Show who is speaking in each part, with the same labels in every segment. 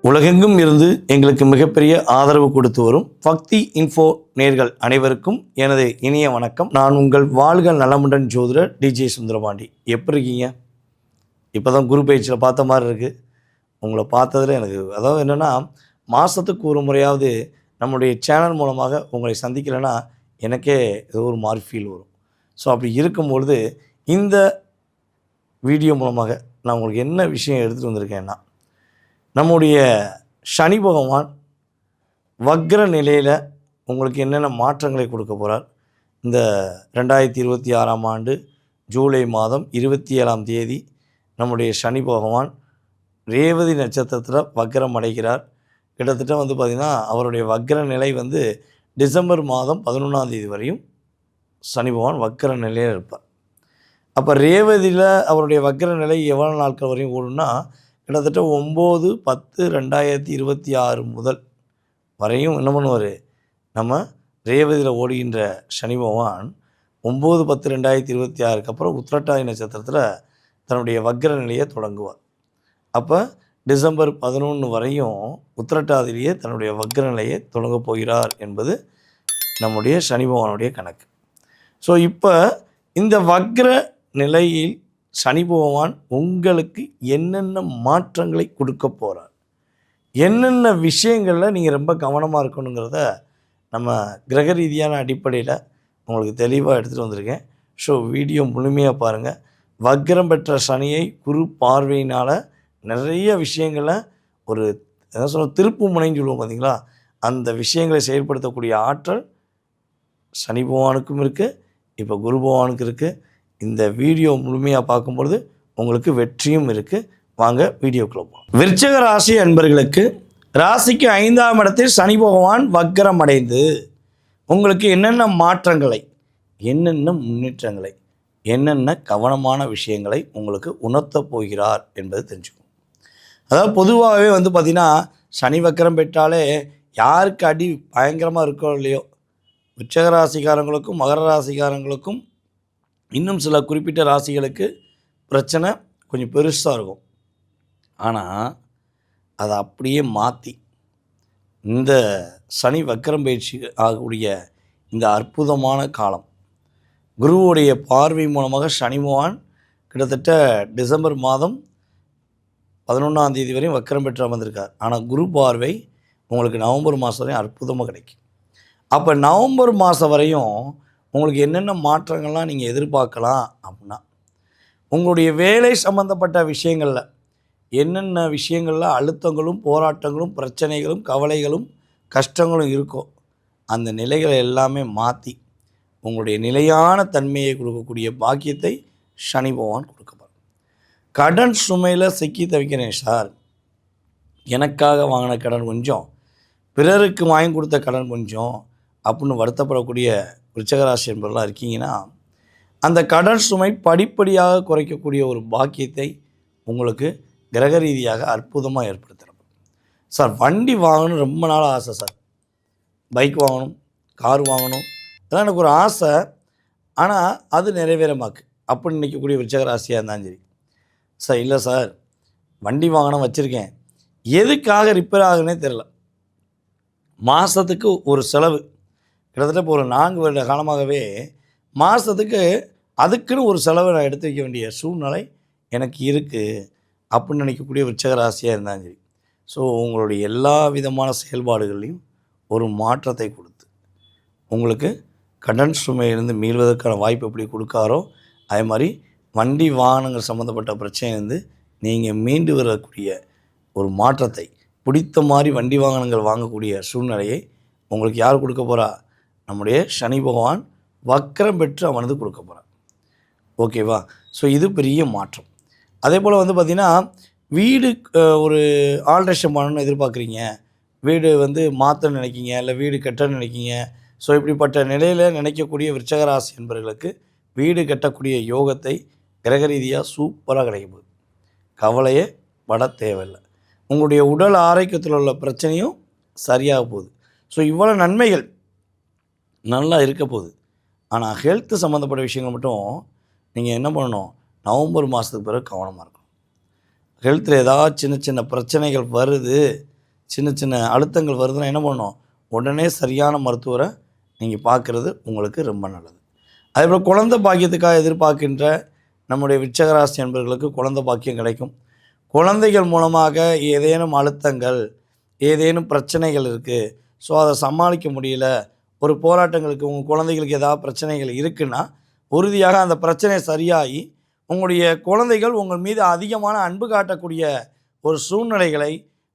Speaker 1: உலகெங்கும் இருந்து எங்களுக்கு மிகப்பெரிய ஆதரவு கொடுத்து வரும் பக்தி இன்ஃபோ நேர்கள் அனைவருக்கும் எனது இனிய வணக்கம். நான் உங்கள் வாழ்க நலமுடன் ஜோதிடர் டிஜே சுந்தரபாண்டி. எப்படி இருக்கீங்க? இப்போ தான் குரு பயிற்சியில் பார்த்த மாதிரி இருக்குது. உங்களை பார்த்ததில் எனக்கு அதாவது என்னென்னா, மாதத்துக்கு ஒரு முறையாவது நம்முடைய சேனல் மூலமாக உங்களை சந்திக்கலைன்னா எனக்கே ஏதோ ஒரு மாதிரி ஃபீல் வரும். ஸோ அப்படி இருக்கும்பொழுது இந்த வீடியோ மூலமாக நான் உங்களுக்கு என்ன விஷயம் எடுத்துகிட்டு வந்திருக்கேன்னா, நம்முடைய சனி பகவான் வக்ர நிலையில் உங்களுக்கு என்னென்ன மாற்றங்களை கொடுக்க போகிறார். இந்த 2026ஆம் ஆண்டு ஜூலை மாதம் 27ஆம் தேதி நம்முடைய சனி பகவான் ரேவதி நட்சத்திரத்தில் வக்ரம் அடைகிறார். கிட்டத்தட்ட பார்த்திங்கன்னா அவருடைய வக்ர நிலை டிசம்பர் மாதம் 11ஆம் தேதி வரையும் சனி பகவான் வக்ர நிலையில் இருப்பார். அப்போ ரேவதியில் அவருடைய வக்ர நிலை எவ்வளோ நாட்கள் வரையும் ஓடுன்னா, கிட்டத்தட்ட 9/10/2026 முதல் வரையும் என்ன பண்ணுவார், நம்ம ரேவதியில் ஓடுகின்ற சனி பகவான் 9/10/2026 அப்புறம் உத்திரட்டாதி நட்சத்திரத்தில் தன்னுடைய வக்ர நிலையை தொடங்குவார். அப்போ டிசம்பர் 11 வரையும் உத்திரட்டாதிலேயே தன்னுடைய வக்ர நிலையை தொடங்க போகிறார் என்பது நம்முடைய சனி பகவானுடைய கணக்கு. ஸோ இப்போ இந்த வக்ர நிலையில் சனி பகவான் உங்களுக்கு என்னென்ன மாற்றங்களை கொடுக்க போகிறார், என்னென்ன விஷயங்களில் நீங்கள் ரொம்ப கவனமாக இருக்கணுங்கிறத நம்ம கிரக ரீதியான அடிப்படையில் உங்களுக்கு தெளிவாக எடுத்துகிட்டு வந்திருக்கேன். ஸோ வீடியோ முழுமையாக பாருங்கள். வக்ரம் பெற்ற சனியை குரு பார்வையினால் நிறைய விஷயங்களை ஒரு என்ன சொல்ல திருப்பு முனைன்னு சொல்லுவோம் பார்த்தீங்களா, அந்த விஷயங்களை செயல்படுத்தக்கூடிய ஆற்றல் சனி பகவானுக்கும் இருக்குது, இப்போ குரு பகவானுக்கு இருக்குது. இந்த வீடியோ முழுமையாக பார்க்கும்பொழுது உங்களுக்கு வெற்றியும் இருக்குது. வாங்க வீடியோக்குள்ள போகலாம். விருச்சிக ராசி அன்பர்களுக்கு ராசிக்கு 5ஆம் இடத்தில் சனி பகவான் வக்ரம் அடைந்து உங்களுக்கு என்னென்ன மாற்றங்களை, என்னென்ன முன்னேற்றங்களை, என்னென்ன கவனமான விஷயங்களை உங்களுக்கு உணர்த்த போகிறார் என்பது தெரிஞ்சுக்கணும். அதாவது பொதுவாகவே பார்த்திங்கன்னா சனி வக்ரம் பெற்றாலே யாருக்கு அடி பயங்கரமாக இருக்கோ இல்லையோ, விருச்சிக ராசிக்காரங்களுக்கும் மகர ராசிக்காரங்களுக்கும் இன்னும் சில குறிப்பிட்ட ராசிகளுக்கு பிரச்சனை கொஞ்சம் பெருசாக இருக்கும். ஆனால் அதை அப்படியே மாற்றி இந்த சனி வக்ரம் பயிற்சி ஆகக்கூடிய இந்த அற்புதமான காலம், குருவுடைய பார்வை மூலமாக சனி பகவான் கிட்டத்தட்ட டிசம்பர் மாதம் 11ஆம் தேதி வரையும் வக்ரம் பெற்று அமர்ந்திருக்கார். ஆனால் குரு பார்வை உங்களுக்கு நவம்பர் மாதம் வரையும் அற்புதமாக கிடைக்கும். அப்போ நவம்பர் மாதம் வரையும் உங்களுக்கு என்னென்ன மாற்றங்கள்லாம் நீங்கள் எதிர்பார்க்கலாம் அப்படின்னா, உங்களுடைய வேலை சம்மந்தப்பட்ட விஷயங்களில் என்னென்ன விஷயங்களில் அழுத்தங்களும் போராட்டங்களும் பிரச்சனைகளும் கவலைகளும் கஷ்டங்களும் இருக்கோ அந்த நிலைகளை எல்லாமே மாற்றி உங்களுடைய நிலையான தன்மையை கொடுக்கக்கூடிய பாக்கியத்தை சனி பகவான் கொடுக்கப்பார். கடன் சுமையில் சிக்கி தவிக்கிறேன் சார், எனக்காக வாங்கின கடன் கொஞ்சம், பிறருக்கு வாங்கி கொடுத்த கடன் கொஞ்சம் அப்படின்னு வருத்தப்படக்கூடிய விருச்சிகராசி என்பவர்களாக இருக்கீங்கன்னா, அந்த கடன் சுமை படிப்படியாக குறைக்கக்கூடிய ஒரு பாக்கியத்தை உங்களுக்கு கிரக ரீதியாக அற்புதமாக ஏற்படுத்துகிறோம். சார் வண்டி வாங்கணும் ரொம்ப நாள் ஆசை சார், பைக் வாங்கணும், கார் வாங்கணும், அதெல்லாம் எனக்கு ஒரு ஆசை, ஆனால் அது நிறைவேறமாக்கு அப்படின்னு நினைக்கக்கூடிய விருச்சிகராசியாக இருந்தாலும் சரி, சார் இல்லை சார் வண்டி வாங்கணும் வச்சுருக்கேன், எதுக்காக ரிப்பேர் ஆகுதுன்னே தெரில, மாதத்துக்கு ஒரு செலவு கிட்டத்தட்ட இப்போ ஒரு 4 வருட காலமாகவே மாதத்துக்கு அதுக்குன்னு ஒரு செலவை நான் எடுத்து வைக்க வேண்டிய சூழ்நிலை எனக்கு இருக்குது அப்படின்னு நினைக்கக்கூடிய விருச்சிக ராசியாக இருந்தாலும் சரி. ஸோ உங்களுடைய எல்லா விதமான செயல்பாடுகள்லையும் ஒரு மாற்றத்தை கொடுத்து உங்களுக்கு கடன் சுமையிலிருந்து மீள்வதற்கான வாய்ப்பு எப்படி கொடுக்காரோ, அதே மாதிரி வண்டி வாகனங்கள் சம்மந்தப்பட்ட பிரச்சனையிலேருந்து நீங்கள் மீண்டு வரக்கூடிய ஒரு மாற்றத்தை, பிடித்த மாதிரி வண்டி வாகனங்கள் வாங்கக்கூடிய சூழ்நிலையை உங்களுக்கு யார் கொடுக்க போகிறா, நம்முடைய சனி பகவான் வக்ரம் பெற்று அமர்ந்து கொடுக்க போகிறார். ஓகேவா? ஸோ இது பெரிய மாற்றம். அதே போல் பார்த்திங்கன்னா வீடு ஒரு ஆல்ட்ரேஷன் பண்ணணும்னு எதிர்பார்க்குறீங்க, வீடு மாற்ற நினைக்கிங்க, இல்லை வீடு கட்ட நினைக்கிங்க. ஸோ இப்படிப்பட்ட நிலையில் நினைக்கக்கூடிய விருச்சிக ராசி என்பவர்களுக்கு வீடு கட்டக்கூடிய யோகத்தை கிரக ரீதியாக சூப்பராக கிடைக்க போகுது. கவலையே பட தேவையில்லை. உங்களுடைய உடல் ஆரோக்கியத்தில் உள்ள பிரச்சனையும் சரியாக போகுது. ஸோ இவ்வளோ நன்மைகள் நல்லா இருக்க போகுது. ஆனால் ஹெல்த்து சம்மந்தப்பட்ட விஷயங்கள் மட்டும் நீங்கள் என்ன பண்ணணும், நவம்பர் மாதத்துக்கு பிறகு கவனமாக இருக்கணும். ஹெல்த்தில் ஏதாவது சின்ன சின்ன பிரச்சனைகள் வருது சின்ன சின்ன அழுத்தங்கள் வருதுன்னா என்ன பண்ணணும், உடனே சரியான மருத்துவரை நீங்கள் பார்க்குறது உங்களுக்கு ரொம்ப நல்லது. அதேபோல் குழந்தை பாக்கியத்துக்காக எதிர்பார்க்கின்ற நம்முடைய விருச்சிகராசி என்பவர்களுக்கு குழந்தை பாக்கியம் கிடைக்கும். குழந்தைகள் மூலமாக ஏதேனும் அழுத்தங்கள், ஏதேனும் பிரச்சனைகள் இருக்குது, ஸோ அதை சமாளிக்க முடியல, ஒரு போராட்டங்களுக்கு உங்கள் குழந்தைகளுக்கு ஏதாவது பிரச்சனைகள் இருக்குன்னா உறுதியாக அந்த பிரச்சனை சரியாகி உங்களுடைய குழந்தைகள் உங்கள் மீது அதிகமான அன்பு காட்டக்கூடிய ஒரு சூழ்நிலைகளை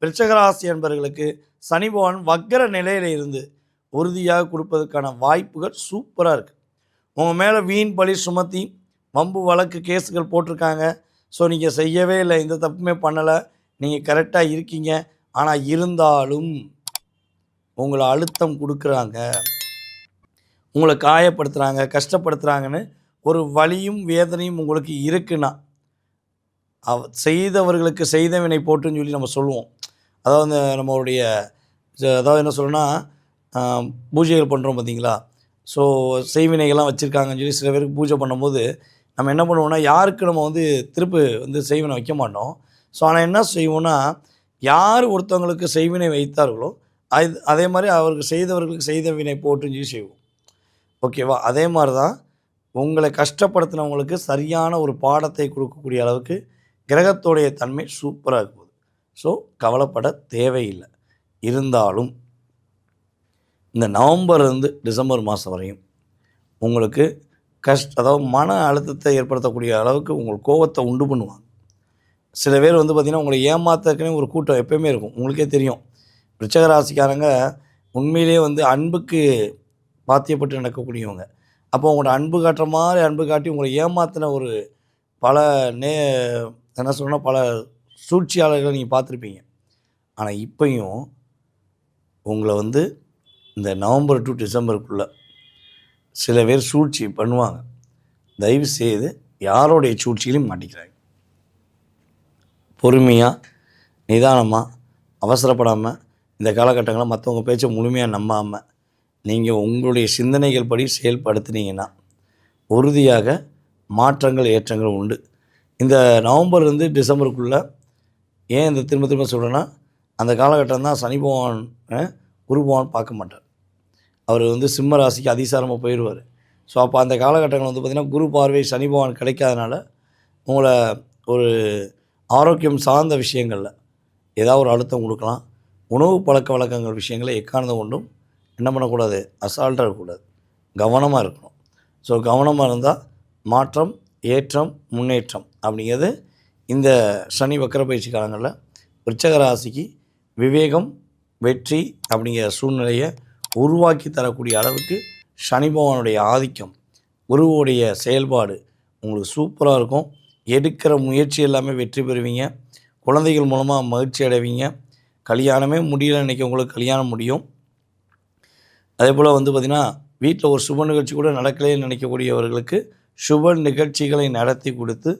Speaker 1: விருச்சிகராசி என்பவர்களுக்கு சனி பகவான் வக்கர நிலையில் இருந்து உறுதியாக கொடுப்பதற்கான வாய்ப்புகள் சூப்பராக இருக்குது. உங்கள் மேலே வீண் பழி சுமத்தி வம்பு வழக்கு கேஸுகள் போட்டிருக்காங்க. ஸோ நீங்கள் செய்யவே இல்லை, எந்த தப்புமே பண்ணலை, நீங்கள் கரெக்டாக இருக்கீங்க, ஆனால் இருந்தாலும் உங்களை அழுத்தம் கொடுக்குறாங்க, உங்களை காயப்படுத்துகிறாங்க, கஷ்டப்படுத்துகிறாங்கன்னு ஒரு வலியும் வேதனையும் உங்களுக்கு இருக்குன்னா செய்தவர்களுக்கு செய்தவினை போட்டுன்னு சொல்லி நம்ம சொல்லுவோம். அதாவது நம்மளுடைய அதாவது என்ன சொல்லணும்னா பூஜைகள் பண்ணுறோம் பார்த்தீங்களா, ஸோ செய்வினைகள்லாம் வச்சுருக்காங்கன்னு சொல்லி சில பேருக்கு பூஜை பண்ணும்போது நம்ம என்ன பண்ணுவோம்னா யாருக்கு நம்ம திருப்பு செய்வினை வைக்க மாட்டோம். ஸோ ஆனால் என்ன செய்வோம்னா யார் ஒருத்தவங்களுக்கு செய்வினை வைத்தார்களோ அதே மாதிரி அவருக்கு செய்தவர்களுக்கு செய்த வினை போட்டுன்னு சொல்லி செய்வோம். ஓகேவா? அதே மாதிரி தான் உங்களை கஷ்டப்படுத்தினவங்களுக்கு சரியான ஒரு பாடத்தை கொடுக்கக்கூடிய அளவுக்கு கிரகத்தோடைய தன்மை சூப்பராக இருக்குது. ஸோ கவலைப்பட தேவையில்லை. இருந்தாலும் இந்த நவம்பர்லேருந்து டிசம்பர் மாதம் வரையும் உங்களுக்கு அதாவது மன அழுத்தத்தை ஏற்படுத்தக்கூடிய அளவுக்கு உங்களுக்கு கோபத்தை உண்டு பண்ணுவாங்க. சில பேர் பார்த்திங்கன்னா உங்களை ஏமாத்தக்குனே ஒரு கூட்டம் எப்போயுமே இருக்கும். உங்களுக்கே தெரியும், விருச்சிகராசிக்காரங்க உண்மையிலேயே அன்புக்கு பாத்தியப்பட்டு நடக்கக்கூடியவங்க. அப்போ உங்களோட அன்பு காட்டுற மாதிரி அன்பு காட்டி உங்களை ஏமாத்தின ஒரு பல என்ன சொல்லணும்னா பல சூழ்ச்சியாளர்களை நீங்கள் பார்த்துருப்பீங்க. ஆனால் இப்போயும் உங்களை இந்த நவம்பர் டு டிசம்பருக்குள்ளே சில பேர் சூழ்ச்சி பண்ணுவாங்க. தயவு செய்து யாரோடைய சூழ்ச்சியிலையும் மாட்டிக்கிறாங்க. பொறுமையாக நிதானமாக அவசரப்படாமல் இந்த காலகட்டங்களில் மற்றவங்க பேச்சை முழுமையாக நம்பாமல் நீங்கள் உங்களுடைய சிந்தனைகள் படி செயல்படுத்தினீங்கன்னா உறுதியாக மாற்றங்கள் ஏற்றங்கள் உண்டு. இந்த நவம்பர்லேருந்து டிசம்பருக்குள்ளே ஏன் இந்த திரும்ப திரும்ப சொல்கிறேன்னா அந்த காலகட்டம் தான் சனி பகவான் குரு பகவான் பார்க்க மாட்டார். அவர் சிம்ம ராசிக்கு அதிசாரமாக போயிடுவார். ஸோ அப்போ அந்த காலகட்டங்கள் பார்த்திங்கன்னா குரு பார்வை சனி பகவான் கிடைக்காதனால உங்களை ஒரு ஆரோக்கியம் சார்ந்த விஷயங்களில் ஏதாவது ஒரு அழுத்தம் கொடுக்கலாம். உணவு பழக்க வழக்கங்கள் விஷயங்களை எக்காரணம் கொண்டும் என்ன பண்ணக்கூடாது, அசால்ட்டாக இருக்கக்கூடாது, கவனமாக இருக்கணும். ஸோ கவனமாக இருந்தால் மாற்றம், ஏற்றம், முன்னேற்றம் அப்படிங்கிறது இந்த சனி வக்கர பயிற்சி காலங்களில் விருச்சிக ராசிக்கு விவேகம், வெற்றி அப்படிங்கிற சூழ்நிலையை உருவாக்கி தரக்கூடிய அளவுக்கு சனி பகவானுடைய ஆதிக்கம், குருவுடைய செயல்பாடு உங்களுக்கு சூப்பராக இருக்கும். எடுக்கிற முயற்சி எல்லாமே வெற்றி பெறுவீங்க. குழந்தைகள் மூலமாக மகிழ்ச்சி அடைவீங்க. கல்யாணமே முடியல இன்றைக்கி உங்களுக்கு கல்யாணம் முடியும். அதே போல் பார்த்திங்கன்னா வீட்டில் ஒரு சுப நிகழ்ச்சி கூட நடக்கலைன்னு நினைக்கக்கூடியவர்களுக்கு சுப நிகழ்ச்சிகளை நடத்தி கொடுத்து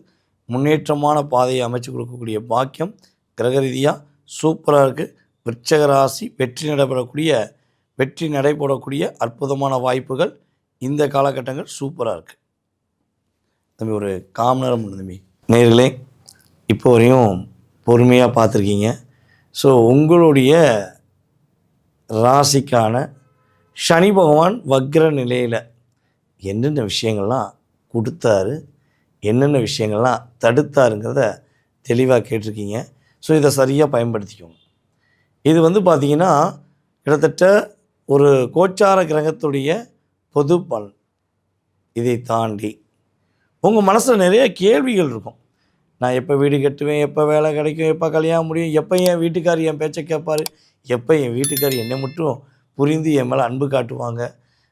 Speaker 1: முன்னேற்றமான பாதையை அமைச்சு கொடுக்கக்கூடிய பாக்கியம் கிரக ரீதியாக சூப்பராக இருக்குது. விருச்சிக ராசி வெற்றி நடைபெறக்கூடிய அற்புதமான வாய்ப்புகள் இந்த காலகட்டங்கள் சூப்பராக இருக்குது. தம்பி ஒரு காமநேரம் தம்பி நேர்களே இப்போ வரையும் பொறுமையாக பார்த்துருக்கீங்க. ஸோ உங்களுடைய ராசிக்கான சனி பகவான் வக்ர நிலையில் என்னென்ன விஷயங்கள்லாம் கொடுத்தாரு, என்னென்ன விஷயங்கள்லாம் தடுத்தாருங்கிறத தெளிவாக கேட்டிருக்கீங்க. ஸோ இதை சரியாக பயன்படுத்திக்கோங்க. இது பார்த்திங்கன்னா கிட்டத்தட்ட ஒரு கோச்சார கிரகத்துடைய பொது பலன். இதை தாண்டி உங்கள் மனசில் நிறைய கேள்விகள் இருக்கும். நான் எப்போ வீடு கட்டுவேன், எப்போ வேலை கிடைக்கும், எப்போ கல்யாணம் முடியும், எப்போ என் வீட்டுக்கார் என் பேச்சை கேட்பார், எப்போ என் வீட்டுக்கார் என்னை மட்டும் புரிந்து என் மேலே அன்பு காட்டுவாங்க,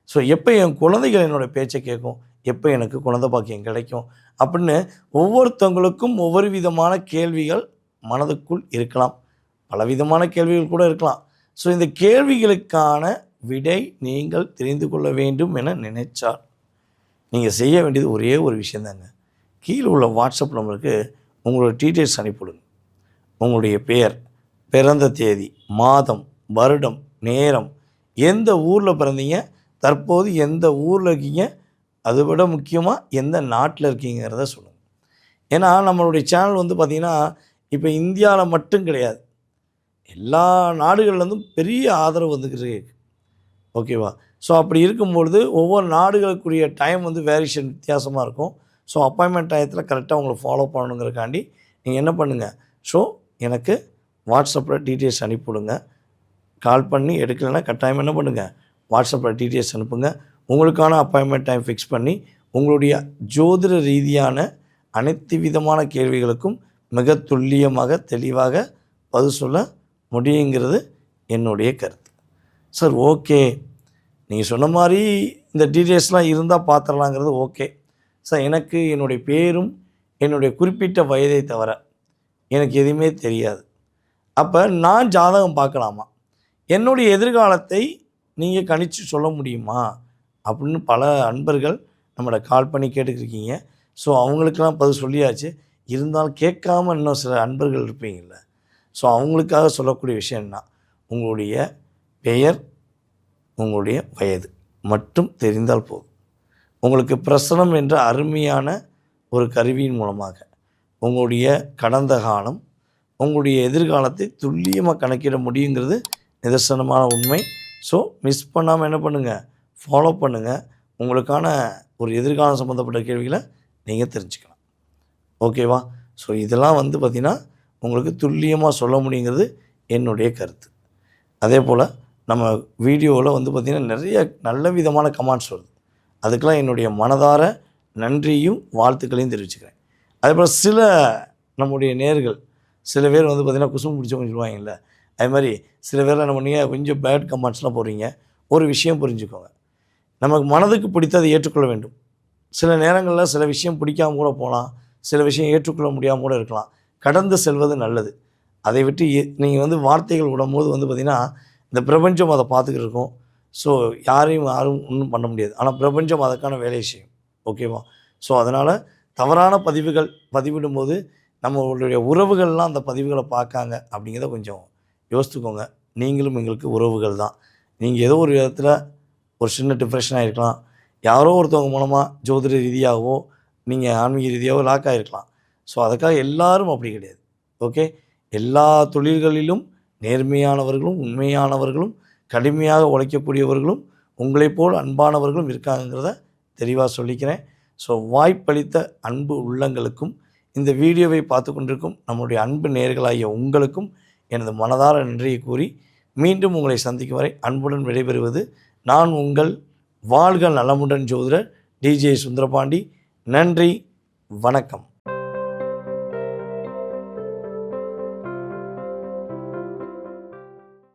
Speaker 1: ஸோ எப்போ என் குழந்தைகள் என்னோடய பேச்சை கேட்கும், எப்போ எனக்கு குழந்தை பாக்கியம் கிடைக்கும் அப்படின்னு ஒவ்வொருத்தவங்களுக்கும் ஒவ்வொரு விதமான கேள்விகள் மனதுக்குள் இருக்கலாம். பலவிதமான கேள்விகள் கூட இருக்கலாம். ஸோ இந்த கேள்விகளுக்கான விடை நீங்கள் தெரிந்து கொள்ள வேண்டும் என நினைச்சால் நீங்கள் செய்ய வேண்டியது ஒரே ஒரு விஷயந்தாங்க. கீழே உள்ள வாட்ஸ்அப் நம்பருக்கு உங்களோட டீட்டெயில்ஸ் அனுப்பிவிடுங்க. உங்களுடைய பெயர், பிறந்த தேதி, மாதம், வருடம், நேரம், எந்த ஊரில் பிறந்தீங்க, தற்போது எந்த ஊரில் இருக்கீங்க, அதை விட முக்கியமாக எந்த நாட்டில் இருக்கீங்கிறத சொல்லுங்கள். ஏன்னா நம்மளுடைய சேனல் பார்த்திங்கன்னா இப்போ இந்தியாவில் மட்டும் கிடையாது, எல்லா நாடுகள்லேருந்தும் பெரிய ஆதரவு வந்துக்கிட்டு இருக்கு. ஓகேவா? ஸோ அப்படி இருக்கும்பொழுது ஒவ்வொரு நாடுகளுக்குரிய டைம் வந்து வேரியேஷன் வித்தியாசமாக இருக்கும். ஸோ அப்பாயின்மெண்ட் டயத்தில் கரெக்டாக உங்களை ஃபாலோ பண்ணணுங்கிறக்காண்டி நீங்கள் என்ன பண்ணுங்கள், ஸோ எனக்கு வாட்ஸ்அப்பில் டீட்டெயில்ஸ் அனுப்பிவிடுங்க. கால் பண்ணி எடுக்கலைன்னா கட்டாயம் என்ன பண்ணுங்கள், வாட்ஸ்அப்பில் டீட்டெயில்ஸ் அனுப்புங்க. உங்களுக்கான அப்பாயின்மெண்ட் டைம் ஃபிக்ஸ் பண்ணி உங்களுடைய ஜோதிட ரீதியான அனைத்து விதமான கேள்விகளுக்கும் மிக துல்லியமாக தெளிவாக பதில் சொல்ல முடியுங்கிறது என்னுடைய கருத்து. சார் ஓகே, நீங்கள் சொன்ன மாதிரி இந்த டீட்டெயில்ஸ்லாம் இருந்தால் பார்த்துடலாங்கிறது ஓகே. சார் எனக்கு என்னுடைய பேரும் என்னுடைய குறிப்பிட்ட வயதை தவிர எனக்கு எதுவுமே தெரியாது. அப்போ நான் ஜாதகம் பார்க்கலாமா? என்னுடைய எதிர்காலத்தை நீங்கள் கணிச்சு சொல்ல முடியுமா? அப்படின்னு பல அன்பர்கள் நம்மளை கால் பண்ணி கேட்டுக்கிருக்கீங்க. ஸோ அவங்களுக்கெல்லாம் பதில் சொல்லியாச்சு. இருந்தாலும் கேட்காம இன்னும் சில அன்பர்கள் இருப்பீங்கள்ல, ஸோ அவங்களுக்காக சொல்லக்கூடிய விஷயம் என்ன, உங்களுடைய பெயர் உங்களுடைய வயது மட்டும் தெரிந்தால் போதும். உங்களுக்கு பிரசனம் என்ற அருமையான ஒரு கருவியின் மூலமாக உங்களுடைய கடந்த காலம் உங்களுடைய எதிர்காலத்தை துல்லியமாக கணக்கிட முடியுங்கிறது நிதர்சனமான உண்மை. ஸோ மிஸ் பண்ணாமல் என்ன பண்ணுங்கள், ஃபாலோ பண்ணுங்கள். உங்களுக்கான ஒரு எதிர்காலம் சம்மந்தப்பட்ட கேள்விகளை நீங்கள் தெரிஞ்சுக்கலாம். ஓகேவா? ஸோ இதெல்லாம் வந்து பார்த்திங்கன்னா உங்களுக்கு துல்லியமாக சொல்ல முடியுங்கிறது என்னுடைய கருத்து. அதே போல் நம்ம வீடியோவில் வந்து பார்த்திங்கன்னா நிறைய நல்ல விதமான கமெண்ட்ஸ் வருது. அதுக்கெல்லாம் என்னுடைய மனதார நன்றியும் வாழ்த்துக்களையும் தெரிவிச்சுக்கிறேன். அதேபோல் சில நம்முடைய நேயர்கள் சில பேர் வந்து பார்த்திங்கன்னா குசும்பு பிடிச்சவங்க சொல்லுவாங்கல்ல, அது மாதிரி சில பேரில் என்ன பண்ணீங்க, கொஞ்சம் பேட் கமெண்ட்ஸ்லாம் போடுறீங்க. ஒரு விஷயம் புரிஞ்சுக்கோங்க, நமக்கு மனதுக்கு பிடித்ததை ஏற்றுக்கொள்ள வேண்டும். சில நேரங்களில் சில விஷயம் பிடிக்காமல் கூட போகலாம், சில விஷயம் ஏற்றுக்கொள்ள முடியாமல் கூட இருக்கலாம். கடந்து செல்வது நல்லது. அதை விட்டு நீங்கள் வந்து வார்த்தைகள் விடும்போது வந்து பார்த்திங்கன்னா இந்த பிரபஞ்சம் அதை பார்த்துக்கிட்டு இருக்கும். ஸோ யாரும் ஒன்றும் பண்ண முடியாது. ஆனால் பிரபஞ்சம் அதற்கான வேலையை செய்யும். ஓகேவா? ஸோ அதனால் தவறான பதிவுகள் பதிவிடும்போது நம்மளுடைய உறவுகள்லாம் அந்த பதிவுகளை பார்க்காங்க அப்படிங்கிறத கொஞ்சம் யோசித்துக்கோங்க. நீங்களும் எங்களுக்கு உறவுகள் தான். நீங்கள் ஏதோ ஒரு விதத்தில் ஒரு சின்ன டிப்ரெஷன் ஆகிருக்கலாம், யாரோ ஒருத்தவங்க மூலமாக ஜோதிட ரீதியாகவோ நீங்கள் ஆன்மீக ரீதியாகவோ லாக் ஆகிருக்கலாம். ஸோ அதுக்காக எல்லாரும் அப்படி கிடையாது. ஓகே, எல்லா தொழில்களிலும் நேர்மையானவர்களும் உண்மையானவர்களும் கடுமையாக உழைக்கக்கூடியவர்களும் உங்களைப் போல் அன்பானவர்களும் இருக்காங்கிறத தெளிவாக சொல்லிக்கிறேன். ஸோ வாய்ப்பளித்த அன்பு உள்ளங்களுக்கும் இந்த வீடியோவை பார்த்து கொண்டிருக்கும் நம்முடைய அன்பு நேயர்களாகிய உங்களுக்கும் எனது மனதார நன்றியை கூறி மீண்டும் உங்களை சந்திக்கும் வரை அன்புடன் விடைபெறுவது நான் உங்கள் வாழ்க நலமுடன் ஜோதிடர் டிஜே சுந்தரபாண்டி. நன்றி, வணக்கம்.